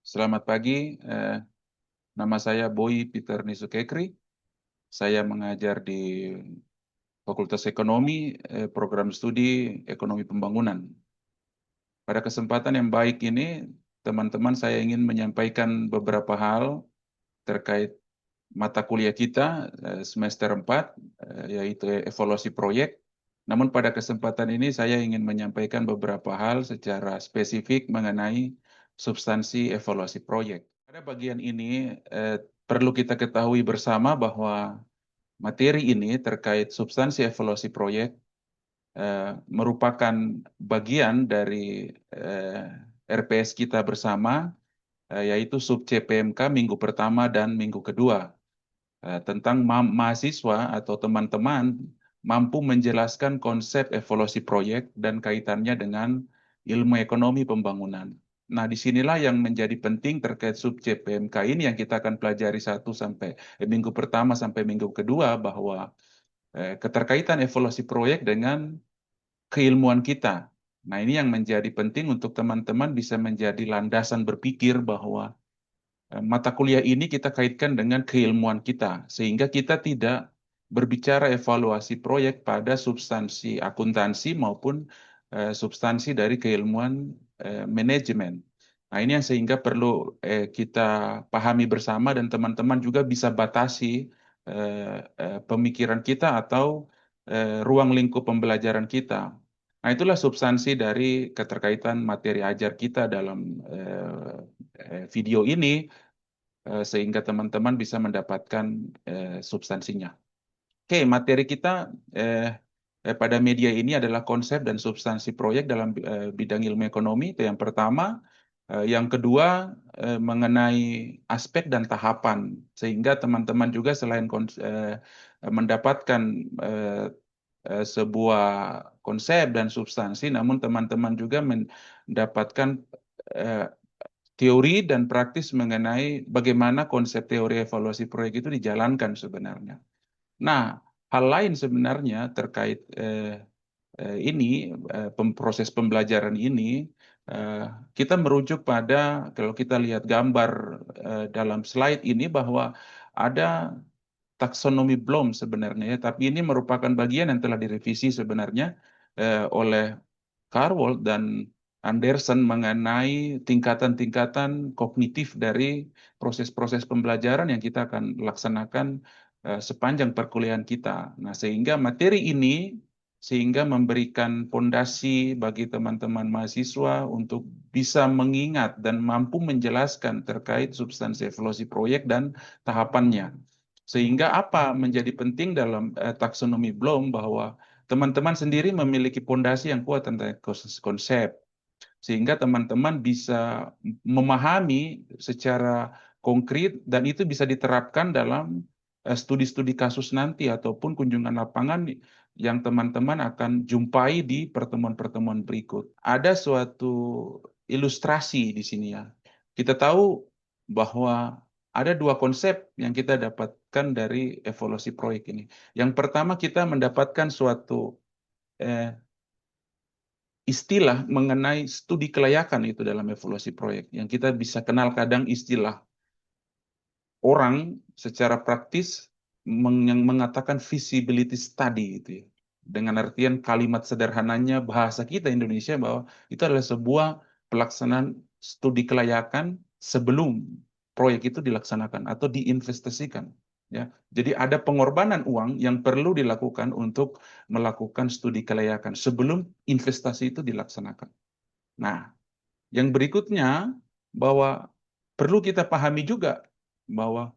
Selamat pagi, nama saya Boy Peter Nisukekri. Saya mengajar di Fakultas Ekonomi, program studi Ekonomi Pembangunan. Pada kesempatan yang baik ini, teman-teman, saya ingin menyampaikan beberapa hal terkait mata kuliah kita semester 4, yaitu evaluasi proyek. Namun pada kesempatan ini saya ingin menyampaikan beberapa hal secara spesifik mengenai substansi evaluasi proyek. Pada bagian ini perlu kita ketahui bersama bahwa materi ini terkait substansi evaluasi proyek merupakan bagian dari RPS kita bersama, yaitu sub CPMK minggu pertama dan minggu kedua, tentang mahasiswa atau teman-teman mampu menjelaskan konsep evaluasi proyek dan kaitannya dengan ilmu ekonomi pembangunan. Nah, disinilah yang menjadi penting terkait sub CPMK ini yang kita akan pelajari minggu pertama sampai minggu kedua, bahwa keterkaitan evaluasi proyek dengan keilmuan kita. Nah, ini yang menjadi penting untuk teman-teman bisa menjadi landasan berpikir bahwa mata kuliah ini kita kaitkan dengan keilmuan kita, sehingga kita tidak berbicara evaluasi proyek pada substansi akuntansi maupun substansi dari keilmuan manajemen. Nah, ini yang sehingga perlu kita pahami bersama, dan teman-teman juga bisa batasi pemikiran kita atau ruang lingkup pembelajaran kita. Nah, itulah substansi dari keterkaitan materi ajar kita dalam video ini, sehingga teman-teman bisa mendapatkan substansinya. Oke, materi kita pada media ini adalah konsep dan substansi proyek dalam bidang ilmu ekonomi, itu yang pertama. Yang kedua, mengenai aspek dan tahapan, sehingga teman-teman juga selain mendapatkan sebuah konsep dan substansi, namun teman-teman juga mendapatkan eh, teori dan praktis mengenai bagaimana konsep teori evaluasi proyek itu dijalankan sebenarnya. Nah, hal lain sebenarnya terkait proses pembelajaran ini, eh, kita merujuk pada, kalau kita lihat gambar dalam slide ini, bahwa ada taksonomi Bloom sebenarnya, tapi ini merupakan bagian yang telah direvisi sebenarnya oleh Carwold dan Anderson mengenai tingkatan-tingkatan kognitif dari proses-proses pembelajaran yang kita akan laksanakan sepanjang perkuliahan kita. Nah, sehingga materi ini memberikan fondasi bagi teman-teman mahasiswa untuk bisa mengingat dan mampu menjelaskan terkait substansi evaluasi proyek dan tahapannya. Sehingga apa menjadi penting dalam taksonomi Bloom, bahwa teman-teman sendiri memiliki fondasi yang kuat tentang konsep, sehingga teman-teman bisa memahami secara konkret, dan itu bisa diterapkan dalam studi-studi kasus nanti ataupun kunjungan lapangan yang teman-teman akan jumpai di pertemuan-pertemuan berikut. Ada suatu ilustrasi di sini ya. Kita tahu bahwa ada dua konsep yang kita dapatkan dari evaluasi proyek ini. Yang pertama, kita mendapatkan suatu eh, istilah mengenai studi kelayakan itu dalam evaluasi proyek, yang kita bisa kenal kadang istilah orang secara praktis yang mengatakan feasibility study itu ya. Dengan artian kalimat sederhananya bahasa kita Indonesia, bahwa itu adalah sebuah pelaksanaan studi kelayakan sebelum proyek itu dilaksanakan atau diinvestasikan. Ya, jadi ada pengorbanan uang yang perlu dilakukan untuk melakukan studi kelayakan sebelum investasi itu dilaksanakan. Nah, yang berikutnya, bahwa perlu kita pahami juga bahwa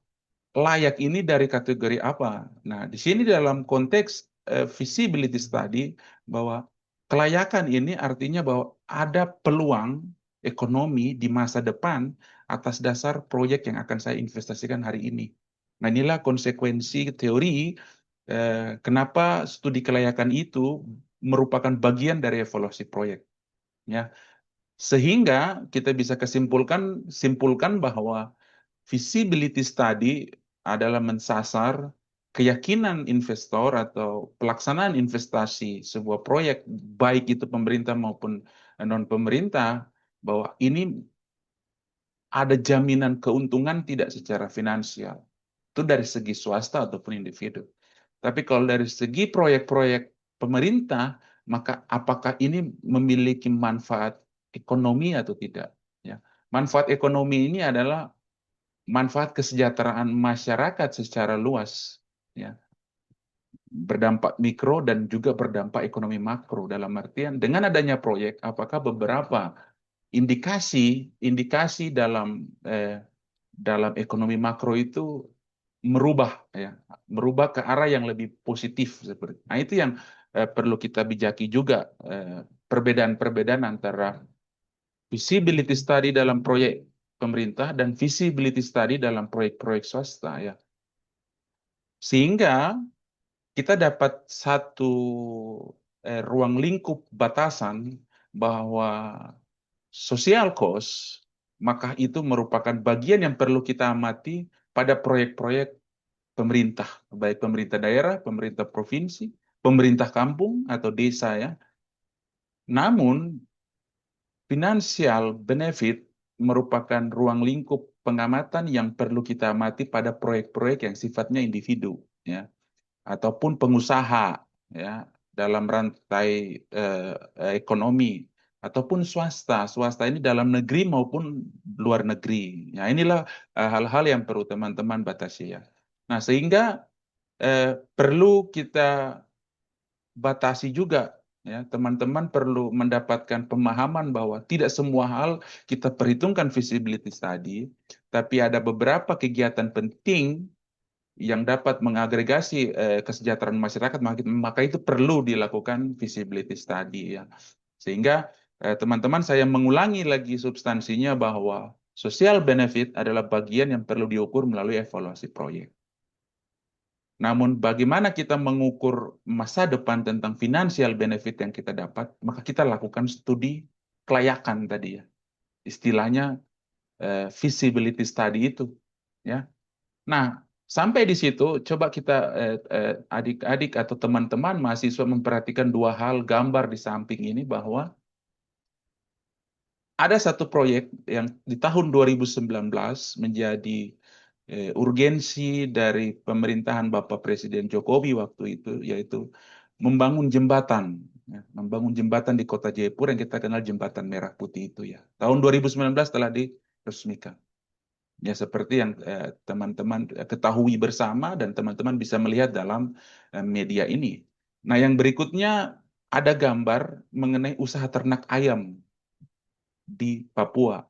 layak ini dari kategori apa. Nah, di sini dalam konteks feasibility study, bahwa kelayakan ini artinya bahwa ada peluang ekonomi di masa depan atas dasar proyek yang akan saya investasikan hari ini. Nah, inilah konsekuensi teori kenapa studi kelayakan itu merupakan bagian dari evaluasi proyek. Ya, sehingga kita bisa simpulkan bahwa feasibility study adalah mensasar keyakinan investor atau pelaksanaan investasi sebuah proyek, baik itu pemerintah maupun non pemerintah, bahwa ini ada jaminan keuntungan tidak secara finansial. Itu dari segi swasta ataupun individu. Tapi kalau dari segi proyek-proyek pemerintah, maka apakah ini memiliki manfaat ekonomi atau tidak? Ya. Manfaat ekonomi ini adalah manfaat kesejahteraan masyarakat secara luas, ya, berdampak mikro dan juga berdampak ekonomi makro. Dalam artian dengan adanya proyek, apakah beberapa indikasi dalam ekonomi makro itu merubah, ya, merubah ke arah yang lebih positif seperti. Nah, itu yang perlu kita bijaki juga, perbedaan-perbedaan antara visibility study dalam proyek pemerintah dan visibility study dalam proyek-proyek swasta, ya. Sehingga kita dapat satu ruang lingkup batasan bahwa social cost, maka itu merupakan bagian yang perlu kita amati pada proyek-proyek pemerintah, baik pemerintah daerah, pemerintah provinsi, pemerintah kampung atau desa, ya. Namun financial benefit merupakan ruang lingkup pengamatan yang perlu kita amati pada proyek-proyek yang sifatnya individu, ya, ataupun pengusaha, ya, dalam rantai ekonomi, ataupun swasta. Swasta ini dalam negeri maupun luar negeri. Ya, inilah hal-hal yang perlu teman-teman batasi, ya. Nah, sehingga perlu kita batasi juga, ya, teman-teman perlu mendapatkan pemahaman bahwa tidak semua hal kita perhitungkan visibility study, tapi ada beberapa kegiatan penting yang dapat mengagregasi kesejahteraan masyarakat, maka itu perlu dilakukan visibility study, ya. Sehingga teman-teman, saya mengulangi lagi substansinya bahwa social benefit adalah bagian yang perlu diukur melalui evaluasi proyek. Namun bagaimana kita mengukur masa depan tentang financial benefit yang kita dapat, maka kita lakukan studi kelayakan tadi, ya. Istilahnya feasibility study itu, ya. Nah, sampai di situ coba kita adik-adik atau teman-teman mahasiswa memperhatikan dua hal gambar di samping ini, bahwa ada satu proyek yang di tahun 2019 menjadi urgensi dari pemerintahan Bapak Presiden Jokowi waktu itu, yaitu membangun jembatan, ya, membangun jembatan di Kota Jayapura yang kita kenal Jembatan Merah Putih itu, ya. Tahun 2019 telah diresmikan. Ya, seperti yang teman-teman ketahui bersama dan teman-teman bisa melihat dalam media ini. Nah, yang berikutnya ada gambar mengenai usaha ternak ayam di Papua.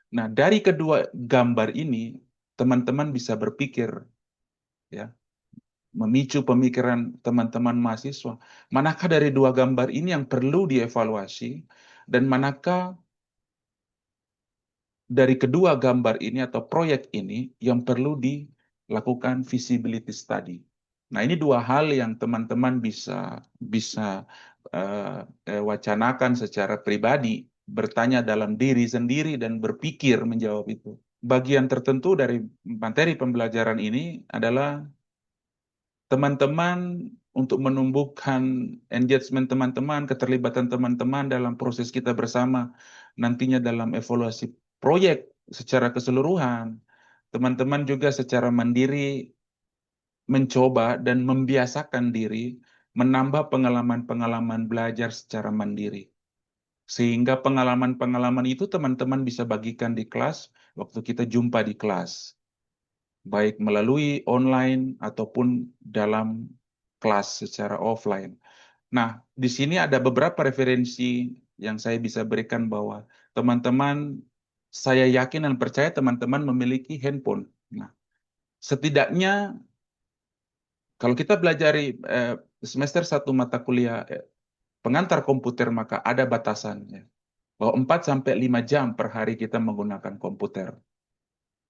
Nah, dari kedua gambar ini, teman-teman bisa berpikir, ya, memicu pemikiran teman-teman mahasiswa. Manakah dari dua gambar ini yang perlu dievaluasi, dan manakah dari kedua gambar ini atau proyek ini yang perlu dilakukan visibility study. Nah, ini dua hal yang teman-teman bisa wacanakan secara pribadi, bertanya dalam diri sendiri dan berpikir menjawab itu. Bagian tertentu dari materi pembelajaran ini adalah teman-teman untuk menumbuhkan engagement teman-teman, keterlibatan teman-teman dalam proses kita bersama nantinya dalam evaluasi proyek secara keseluruhan. Teman-teman juga secara mandiri mencoba dan membiasakan diri menambah pengalaman-pengalaman belajar secara mandiri. Sehingga pengalaman-pengalaman itu teman-teman bisa bagikan di kelas waktu kita jumpa di kelas, baik melalui online ataupun dalam kelas secara offline. Nah, di sini ada beberapa referensi yang saya bisa berikan bahwa teman-teman, saya yakin dan percaya teman-teman memiliki handphone. Nah, setidaknya kalau kita belajar semester 1 mata kuliah pengantar komputer, maka ada batasannya. Bahwa 4 sampai 5 jam per hari kita menggunakan komputer.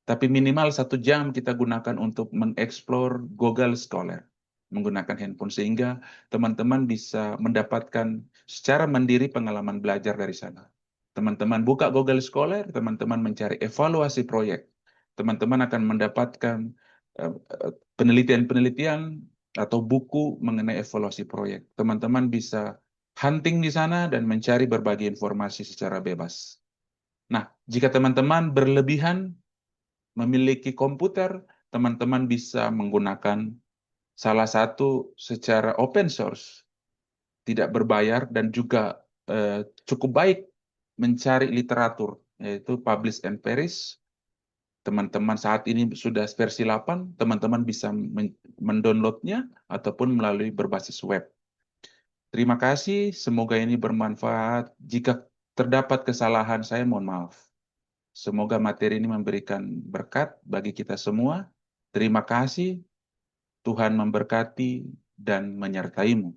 Tapi minimal 1 jam kita gunakan untuk mengeksplor Google Scholar menggunakan handphone, sehingga teman-teman bisa mendapatkan secara mandiri pengalaman belajar dari sana. Teman-teman buka Google Scholar, teman-teman mencari evaluasi proyek. Teman-teman akan mendapatkan penelitian-penelitian atau buku mengenai evaluasi proyek. Teman-teman bisa hunting di sana dan mencari berbagai informasi secara bebas. Nah, jika teman-teman berlebihan memiliki komputer, teman-teman bisa menggunakan salah satu secara open source, tidak berbayar dan juga cukup baik mencari literatur, yaitu Publish and Perish. Teman-teman saat ini sudah versi 8, teman-teman bisa mendownloadnya ataupun melalui berbasis web. Terima kasih, semoga ini bermanfaat. Jika terdapat kesalahan, saya mohon maaf. Semoga materi ini memberikan berkat bagi kita semua. Terima kasih, Tuhan memberkati dan menyertaimu.